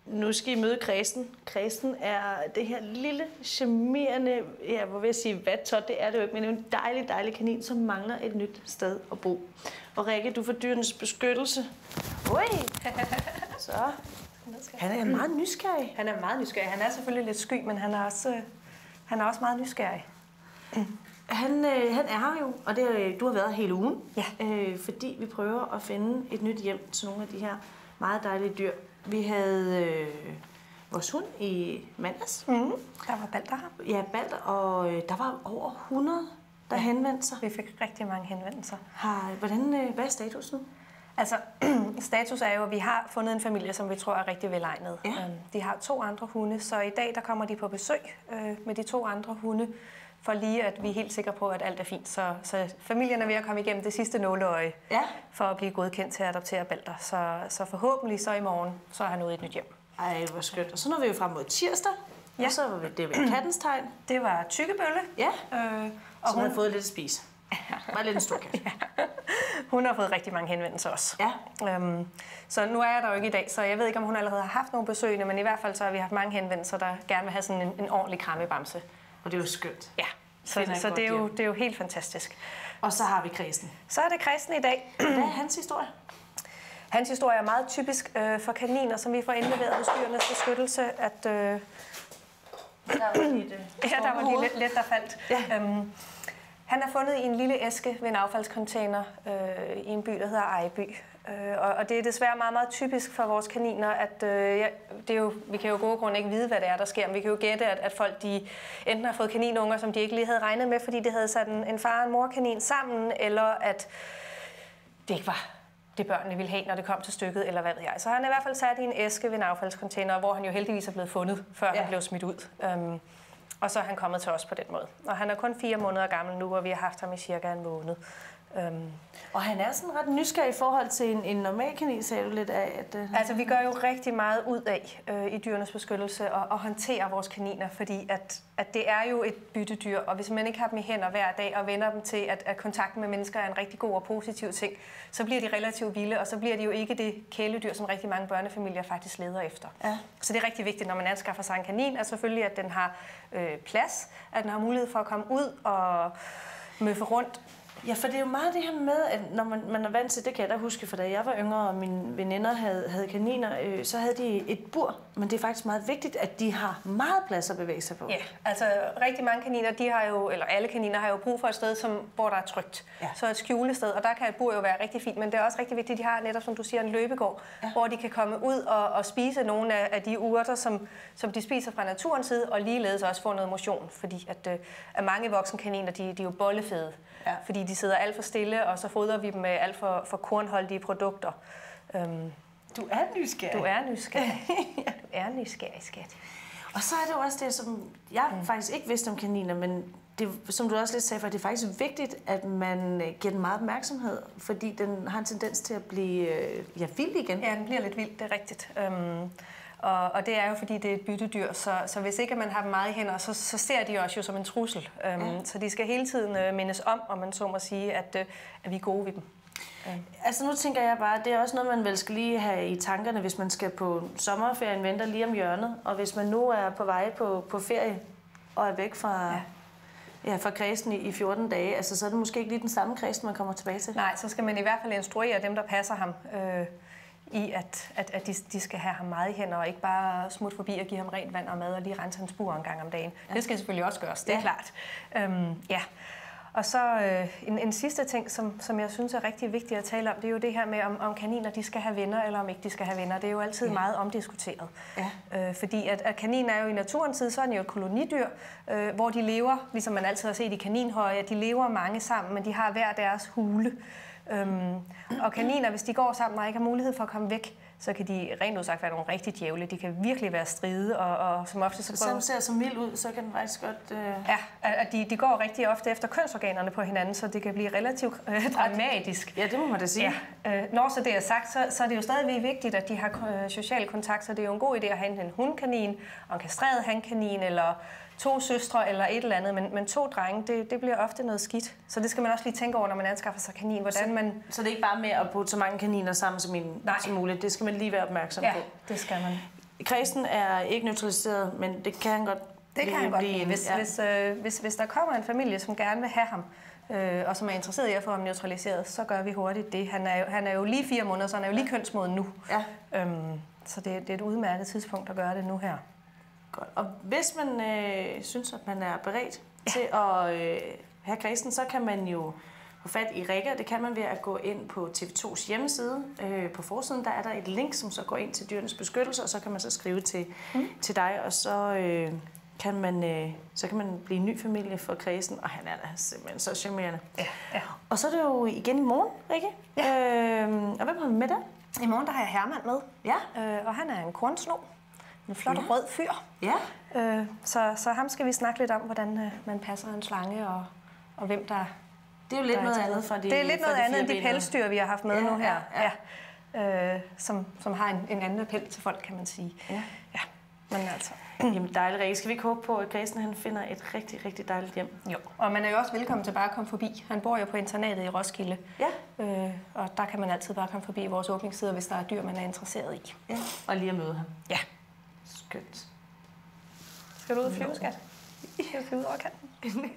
Nu skal I møde Kredsen. Kredsen er det her lille, charmerende, hvor vil jeg sige vattot, det er det jo ikke, men det er en dejlig, dejlig kanin, som mangler et nyt sted at bo. Og Rikke, du får Dyrenes Beskyttelse. Ui! Så. Han er meget nysgerrig. Han er meget nysgerrig. Han er selvfølgelig lidt sky, men han er også meget nysgerrig. Han er her jo, og du har været hele ugen, ja. Fordi vi prøver at finde et nyt hjem til nogle af de her meget dejlige dyr. Vi havde vores hund i mandags. Der var Balder her. Ja, Balder, og der var over 100, der henvendte sig. Vi fik rigtig mange henvendelser. Hvad er status nu? Altså, status er jo, at vi har fundet en familie, som vi tror er rigtig velegnet. Ja. De har 2 andre hunde, så i dag der kommer de på besøg med de 2 andre hunde, for lige at vi er helt sikre på, at alt er fint. Så familien er ved at komme igennem det sidste nåleøje, for at blive godkendt til at adoptere Balder. Så forhåbentlig så i morgen, så er han ude i et nyt hjem. Ej, hvor skønt. Og så når vi jo frem mod tirsdag, og så var det ved kattens tegn. Det var Tykkebølle. Ja, og hun har fået lidt at spise. Var lidt en stor kat. Ja. Hun har fået rigtig mange henvendelser også. Ja. Så nu er jeg der jo ikke i dag, så jeg ved ikke, om hun allerede har haft nogle besøgende, men i hvert fald så har vi haft mange henvendelser, der gerne vil have sådan en ordentlig krammebamse. Og det er jo skønt. Ja, så det er jo helt fantastisk. Og så har vi Kredsen. Så er det Kredsen i dag. Hvad er hans historie? Hans historie er meget typisk for kaniner, som vi får indleveret hos Dyrenes Beskyttelse, at... der var lige lidt, der faldt. Ja. Han er fundet i en lille æske ved en affaldscontainer i en by, der hedder Ejby. Og det er desværre meget, meget typisk for vores kaniner, at vi kan jo gode grunde ikke vide, hvad det er, der sker, men vi kan jo gætte, at folk de enten har fået kaninunger, som de ikke lige havde regnet med, fordi de havde sat en far og en morkanin sammen, eller at det ikke var det, børnene ville have, når det kom til stykket, eller hvad ved jeg. Så han er i hvert fald sat i en æske ved en affaldscontainer, hvor han jo heldigvis er blevet fundet, før han blev smidt ud. Og så er han kommet til os på den måde. Og han er kun 4 måneder gammel nu, og vi har haft ham i cirka en måned. Og han er sådan ret nysgerrig i forhold til en normal kanin, sagde du lidt af? Altså, vi gør jo rigtig meget ud af i Dyrenes Beskyttelse og håndtere vores kaniner, fordi at det er jo et byttedyr, og hvis man ikke har dem i hænder hver dag og vender dem til, at kontakten med mennesker er en rigtig god og positiv ting, så bliver de relativt vilde, og så bliver de jo ikke det kæledyr, som rigtig mange børnefamilier faktisk leder efter. Ja. Så det er rigtig vigtigt, når man anskaffer sig en kanin, at selvfølgelig, at den har plads, at den har mulighed for at komme ud og møffe rundt. Ja, for det er jo meget det her med, at når man er vant til, det kan jeg da huske, for da jeg var yngre, og mine veninder havde kaniner, så havde de et bur, men det er faktisk meget vigtigt, at de har meget plads at bevæge sig på. Ja, altså rigtig mange kaniner, eller alle kaniner har jo brug for et sted, hvor der er trygt. Ja. Så et skjulested, og der kan et bur jo være rigtig fint, men det er også rigtig vigtigt, at de har netop, som du siger, en løbegård, hvor de kan komme ud og spise nogle af de urter, som de spiser fra naturens side, og ligeledes også få noget motion, fordi at mange voksne kaniner, de er jo bollefede. Ja. Fordi de sidder alt for stille, og så fodrer vi dem med alt for kornholdige produkter. Du er nysgerrig. Du er nysgerrig. Du er nysgerrig, skat. Og så er det jo også det, som jeg faktisk ikke vidste om kaniner, men det, som du også lidt sagde, for det er faktisk vigtigt, at man giver den meget opmærksomhed, fordi den har en tendens til at blive vild igen. Ja, den bliver lidt vild, det er rigtigt. Og det er jo, fordi det er et byttedyr, så hvis ikke man har dem meget i hænder, så ser de os jo som en trussel. Så de skal hele tiden mindes om man så må sige, at vi er gode ved dem. Altså nu tænker jeg bare, det er også noget, man vel skal lige have i tankerne, hvis man skal på sommerferien, venter lige om hjørnet. Og hvis man nu er på vej på ferie og er væk fra Kredsen i 14 dage, altså så er det måske ikke lige den samme Kredsen, man kommer tilbage til. Nej, så skal man i hvert fald instruere dem, der passer ham, i at de skal have ham meget i hænder, og ikke bare smutte forbi og give ham rent vand og mad og lige rense hans bur en gang om dagen. Ja. Det skal selvfølgelig også gøres, det er klart. Og så en sidste ting, som jeg synes er rigtig vigtigt at tale om, det er jo det her med, om kaniner de skal have venner, eller om ikke de skal have venner. Det er jo altid meget omdiskuteret. Ja. Fordi at kaniner er jo i naturens tid, så er den jo et kolonidyr, hvor de lever, ligesom man altid har set i kaninhøje, de lever mange sammen, men de har hver deres hule. Og kaniner, hvis de går sammen og ikke har mulighed for at komme væk, så kan de rent udsagt være nogle rigtig djævle. De kan virkelig være stride, og som ofte så prøver... Selvom ser så mild ud, så kan den faktisk godt... Ja, de går rigtig ofte efter kønsorganerne på hinanden, så det kan blive relativt dramatisk. Ja, det må man da sige. Ja. Når så det er sagt, så er det jo stadigvæk vigtigt, at de har social kontakt, så det er jo en god idé at have en hundkanin, og en kastreret hankanin, eller 2 søstre eller et eller andet, men 2 drenge, det bliver ofte noget skidt. Så det skal man også lige tænke over, når man anskaffer sig kanin. Så det er ikke bare med at putte så mange kaniner sammen som muligt. Det skal man lige være opmærksom på. Ja, det skal man. Kredsen er ikke neutraliseret, men det kan han godt Det kan han godt blive. Hvis der kommer en familie, som gerne vil have ham, og som er interesseret i at få ham neutraliseret, så gør vi hurtigt det. Han er jo lige 4 måneder, så han er jo lige kønsmoden nu. Ja. Så det er et udmærket tidspunkt at gøre det nu her. Godt. Og hvis man synes, at man er beredt til at have kredsen, så kan man jo få fat i Rikke. Det kan man ved at gå ind på TV2's hjemmeside. På forsiden der er der et link, som så går ind til Dyrenes Beskyttelse, og så kan man så skrive til dig, og så kan man blive en ny familie for kredsen, og han er da simpelthen så charmerende. Ja. Og så er det jo igen i morgen, Rikke. Ja. Og hvem har vi med der? I morgen der har jeg Herman med, og han er en kornsno. En flot rød fyr. Ja. Så ham skal vi snakke lidt om, hvordan man passer en slange, og hvem der... Det er jo lidt noget andet fra de... Det er lidt noget andet end de pelsdyr, vi har haft med nu her. Ja. Som har en anden appel til folk, kan man sige. Ja. Men altså... Jamen dejligt, Rikke. Skal vi ikke håbe på, at Kredsen han finder et rigtig, rigtig dejligt hjem? Jo, og man er jo også velkommen til bare at komme forbi. Han bor jo på internatet i Roskilde. Ja. Og der kan man altid bare komme forbi vores åbningstider, hvis der er dyr, man er interesseret i. Ja. Og lige at møde ham. Ja. Skønt. Skal du ud og flyve, skat? Jeg skal ud over kanten.